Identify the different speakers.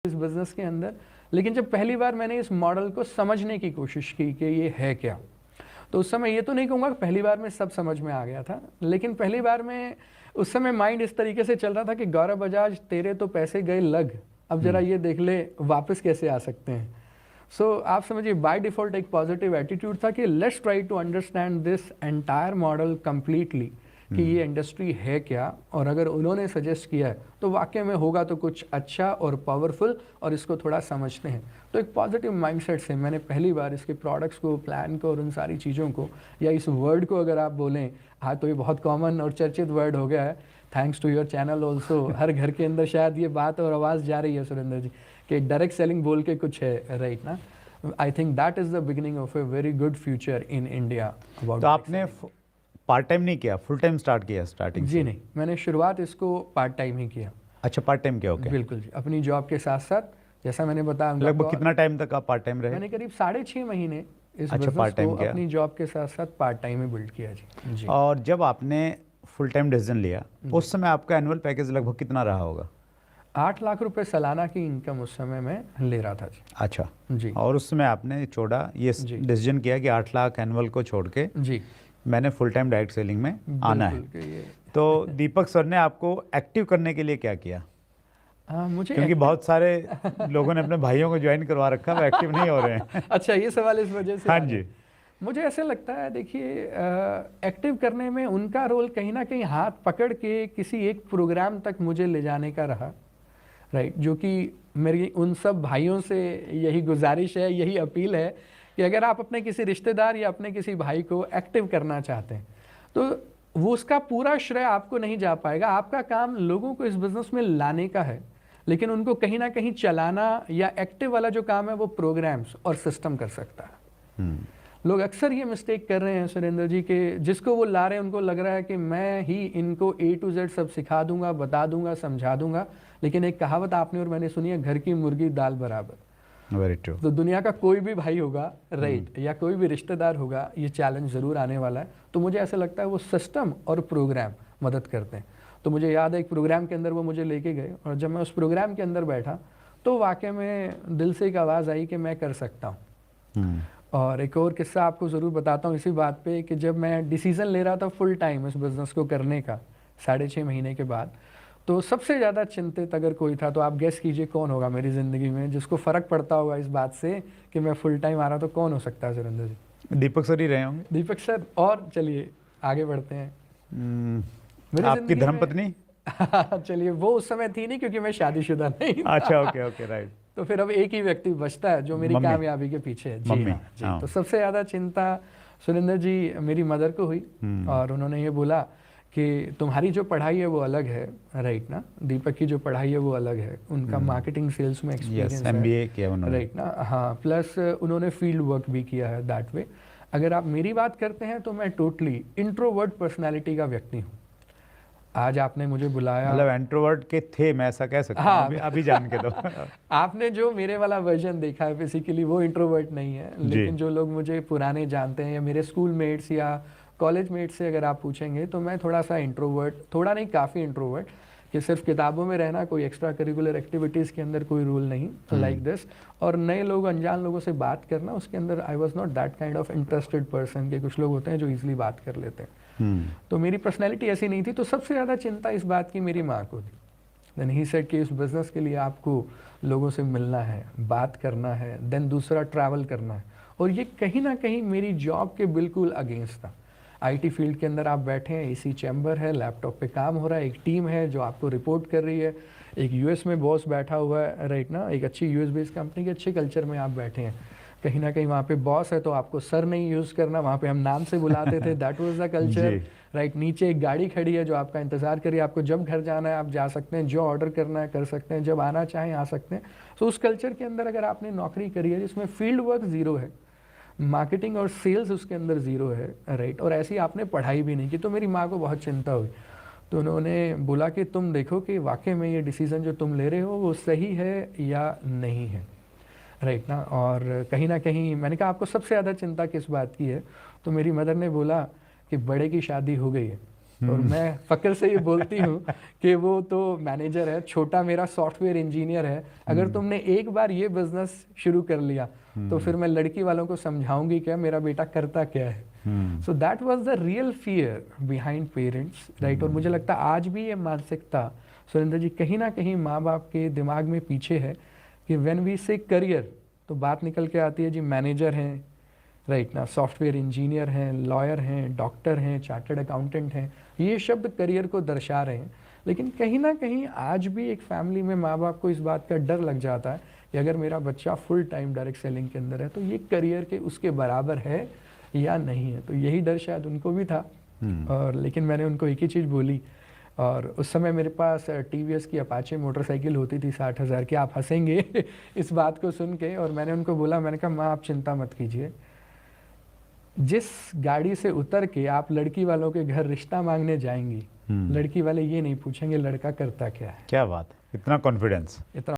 Speaker 1: इस बिज़नेस के अंदर। लेकिन जब पहली बार मैंने इस मॉडल को समझने की कोशिश की कि ये है क्या, तो उस समय ये तो नहीं कहूँगा पहली बार में सब समझ में आ गया था, लेकिन पहली बार में उस समय माइंड इस तरीके से चल रहा था कि गौरव बजाज तेरे तो पैसे गए लग, अब जरा ये देख ले वापस कैसे आ सकते हैं। सो आप समझिए बाय डिफ़ॉल्ट एक पॉजिटिव एटीट्यूड था कि let's try to understand this entire model completely, कि ये इंडस्ट्री है क्या, और अगर उन्होंने सजेस्ट किया है तो वाकई में होगा तो कुछ अच्छा और पावरफुल, और इसको थोड़ा समझते हैं। तो एक पॉजिटिव माइंडसेट से मैंने पहली बार इसके प्रोडक्ट्स को, प्लान को और उन सारी चीज़ों को, या इस वर्ड को अगर आप बोलें, हाँ तो ये बहुत कॉमन और चर्चित वर्ड हो गया है, thanks to your channel also. हर घर के अंदर शायद ये बात और आवाज़ जा रही है सुरेंद्र जी कि डायरेक्ट सेलिंग बोल के कुछ है, राइट ना। I think that is the beginning of a very good future in India.
Speaker 2: तो आपने पार्ट टाइम नहीं किया, फुल टाइम स्टार्ट किया स्टार्टिंग
Speaker 1: जी नहीं, मैंने शुरुआत इसको पार्ट टाइम ही किया।
Speaker 2: अच्छा, पार्ट टाइम किया, ओके।
Speaker 1: बिल्कुल जी, अपनी जॉब के साथ साथ, जैसा मैंने बताया।
Speaker 2: लगभग कितना टाइम तक आप पार्ट टाइम रहे?
Speaker 1: मैंने करीब 6.5 महीने इस
Speaker 2: अच्छा,
Speaker 1: बिजनेस
Speaker 2: पार्ट टाइम
Speaker 1: को
Speaker 2: किया।
Speaker 1: अपनी जॉब के साथ साथ पार्ट टाइम ही बिल्ड किया जी।
Speaker 2: और जब आपने फुल टाइम डिसीजन लिया, उस समय आपका एनुअल पैकेज लगभग कितना रहा होगा?
Speaker 1: 8 लाख रुपए सालाना की इनकम उस समय मैं ले रहा था जी।
Speaker 2: अच्छा
Speaker 1: जी।
Speaker 2: और उस समय आपने छोड़ा, ये डिसीजन किया कि 8 लाख एनुअल को छोड़ के
Speaker 1: जी
Speaker 2: मैंने फुल टाइम डायरेक्ट सेलिंग में आना है।
Speaker 1: ये
Speaker 2: तो दीपक सर ने आपको एक्टिव करने के लिए क्या किया?
Speaker 1: मुझे
Speaker 2: क्योंकि बहुत सारे लोगों ने अपने भाइयों को ज्वाइन करवा रखा, वो एक्टिव नहीं हो रहे हैं।
Speaker 1: अच्छा, ये सवाल इस वजह से
Speaker 2: हाँ
Speaker 1: आ गया।
Speaker 2: जी।
Speaker 1: मुझे ऐसे लगता है, देखिए, एक्टिव करने में उनका रोल कहीं ना कहीं हाथ पकड़ के किसी एक प्रोग्राम तक मुझे ले जाने का रहा, राइट। जो कि मेरी उन सब भाइयों से यही गुजारिश है, यही अपील है कि अगर आप अपने किसी रिश्तेदार या अपने किसी भाई को एक्टिव करना चाहते हैं तो वो उसका पूरा श्रेय आपको नहीं जा पाएगा। आपका काम लोगों को इस बिज़नेस में लाने का है, लेकिन उनको कहीं ना कहीं चलाना, या एक्टिव वाला जो काम है वो प्रोग्राम्स और सिस्टम कर सकता है। लोग अक्सर ये मिस्टेक कर रहे हैं सुरेंद्र जी के जिसको वो ला रहे हैं उनको लग रहा है कि मैं ही इनको A to Z सब सिखा दूंगा, बता दूंगा, समझा दूंगा। लेकिन एक कहावत आपने और मैंने सुनी है, घर की मुर्गी दाल बराबर।
Speaker 2: Very true.
Speaker 1: तो दुनिया का कोई भी भाई होगा, राइट, या कोई भी रिश्तेदार होगा, ये चैलेंज ज़रूर आने वाला है। तो मुझे ऐसा लगता है वो सिस्टम और प्रोग्राम मदद करते हैं। तो मुझे याद है एक प्रोग्राम के अंदर वो मुझे लेके गए, और जब मैं उस प्रोग्राम के अंदर बैठा तो वाकई में दिल से एक आवाज़ आई कि मैं कर सकता हूँ। और एक और किस्सा आपको ज़रूर बताता हूँ इसी बात पे, कि जब मैं डिसीज़न ले रहा था फुल टाइम इस बिज़नेस को करने का 6.5 महीने के बाद, तो सबसे ज़्यादा चिंतित अगर कोई था तो आप गेस कीजिए कौन होगा मेरी ज़िंदगी में, जिसको फ़र्क पड़ता होगा इस बात से कि मैं फुल टाइम आ रहा, तो कौन हो सकता है सुरेंद्र जी?
Speaker 2: दीपक सर ही रहे होंगे।
Speaker 1: दीपक सर। और चलिए आगे बढ़ते हैं। मेरी
Speaker 2: आपकी
Speaker 1: ज़िंदगी में-
Speaker 2: धर्मपत्नी?
Speaker 1: चलिए, वो उस समय थी नहीं क्योंकि मैं शादीशुदा नहीं था।
Speaker 2: अच्छा, ओके ओके, राइट।
Speaker 1: तो फिर अब एक ही व्यक्ति बचता है जो मेरी
Speaker 2: मम्मी।
Speaker 1: कामयाबी के पीछे है। जी
Speaker 2: मम्मी,
Speaker 1: हाँ जी।
Speaker 2: हाँ।
Speaker 1: तो सबसे ज़्यादा चिंता सुरेंद्र जी मेरी मदर को हुई, और उन्होंने ये बोला कि तुम्हारी जो पढ़ाई है वो अलग है, राइट ना, दीपक की जो पढ़ाई है वो अलग है, उनका मार्केटिंग सेल्स में एक्सपीरियंस है,
Speaker 2: MBA किया उन्होंने,
Speaker 1: राइट ना, हाँ, प्लस उन्होंने फील्ड वर्क भी किया है दैट वे। अगर आप मेरी बात करते हैं तो मैं टोटली इंट्रोवर्ट पर्सनैलिटी का व्यक्ति हूँ। आज आपने मुझे बुलाया,
Speaker 2: मतलब इंट्रोवर्ट के थे, मैं ऐसा कह सकता हूँ।
Speaker 1: हाँ।
Speaker 2: अभी जान के दो।
Speaker 1: आपने जो मेरे वाला वर्जन देखा है बेसिकली वो इंट्रोवर्ट नहीं है, लेकिन जो लोग मुझे पुराने जानते हैं या मेरे स्कूल मेट्स या कॉलेज मेट्स से अगर आप पूछेंगे तो मैं थोड़ा सा इंट्रोवर्ट, थोड़ा नहीं काफ़ी इंट्रोवर्ट, कि सिर्फ किताबों में रहना, कोई एक्स्ट्रा करिकुलर एक्टिविटीज़ के अंदर कोई रूल नहीं, लाइक दिस, और नए लोग, अनजान लोगों से बात करना, उसके अंदर I was not that kind of interested person, के कुछ लोग होते हैं जो ईजिली बात कर लेते हैं। तो मेरी पर्सनैलिटी ऐसी नहीं थी। तो सबसे ज़्यादा चिंता इस बात की मेरी माँ को थी। देन ही सेड कि इस बिज़नेस के लिए आपको लोगों से मिलना है, बात करना है, देन दूसरा ट्रैवल करना है, और ये कहीं ना कहीं मेरी जॉब के बिल्कुल अगेंस्ट था। आईटी फील्ड के अंदर आप बैठे हैं, एसी चैम्बर है, लैपटॉप पे काम हो रहा है, एक टीम है जो आपको रिपोर्ट कर रही है, एक यूएस में बॉस बैठा हुआ है, राइट ना, एक अच्छी यूएस बेस्ड कंपनी के अच्छे कल्चर में आप बैठे हैं। कहीं ना कहीं वहाँ पे बॉस है तो आपको सर नहीं यूज़ करना, वहाँ पे हम नाम से बुलाते थे, that was the culture, right. नीचे एक गाड़ी खड़ी है जो आपका इंतज़ार करिए, आपको जब घर जाना है आप जा सकते हैं, जो ऑर्डर करना है कर सकते हैं, जब आना चाहें आ सकते हैं। सो उस कल्चर के अंदर अगर आपने नौकरी करी है जिसमें फील्ड वर्क ज़ीरो है, मार्केटिंग और सेल्स उसके अंदर ज़ीरो है, राइट, और ऐसी आपने पढ़ाई भी नहीं की, तो मेरी माँ को बहुत चिंता हुई। तो उन्होंने बोला कि तुम देखो कि वाकई में ये डिसीज़न जो तुम ले रहे हो वो सही है या नहीं है, राइट ना। और कहीं ना कहीं मैंने कहा आपको सबसे ज़्यादा चिंता किस बात की है, तो मेरी मदर ने बोला कि बड़े की शादी हो गई है, और मैं फक्र से ये बोलती हूँ कि वो तो मैनेजर है, छोटा मेरा सॉफ्टवेयर इंजीनियर है। अगर तुमने एक बार ये बिजनेस शुरू कर लिया तो फिर मैं लड़की वालों को समझाऊंगी क्या मेरा बेटा करता क्या है। So that was the real fear behind parents, right. और मुझे लगता है आज भी ये मानसिकता सुरेंद्र जी कहीं ना कहीं माँ बाप के दिमाग में पीछे है कि व्हेन वी से करियर तो बात निकल के आती है जी मैनेजर हैं, राइट ना, सॉफ्टवेयर इंजीनियर हैं, लॉयर हैं, डॉक्टर हैं, चार्टर्ड अकाउंटेंट हैं, ये शब्द करियर को दर्शा रहे हैं। लेकिन कहीं ना कहीं आज भी एक फैमिली में माँ बाप को इस बात का डर लग जाता है कि अगर मेरा बच्चा फुल टाइम डायरेक्ट सेलिंग के अंदर है तो ये करियर के उसके बराबर है या नहीं है। तो यही डर शायद उनको भी था। और लेकिन मैंने उनको एक ही चीज़ बोली, और उस समय मेरे पास टीवीएस की अपाचे मोटरसाइकिल होती थी 60,000 की, आप हंसेंगे इस बात को सुन के। और मैंने उनको बोला, मैंने कहा माँ आप चिंता मत कीजिए, जिस गाड़ी से उतर के आप लड़की वालों के घर रिश्ता मांगने जाएंगी, लड़की वाले ये नहीं पूछेंगे लड़का करता क्या है।
Speaker 2: क्या बात है, इतना कॉन्फिडेंस।
Speaker 1: इतना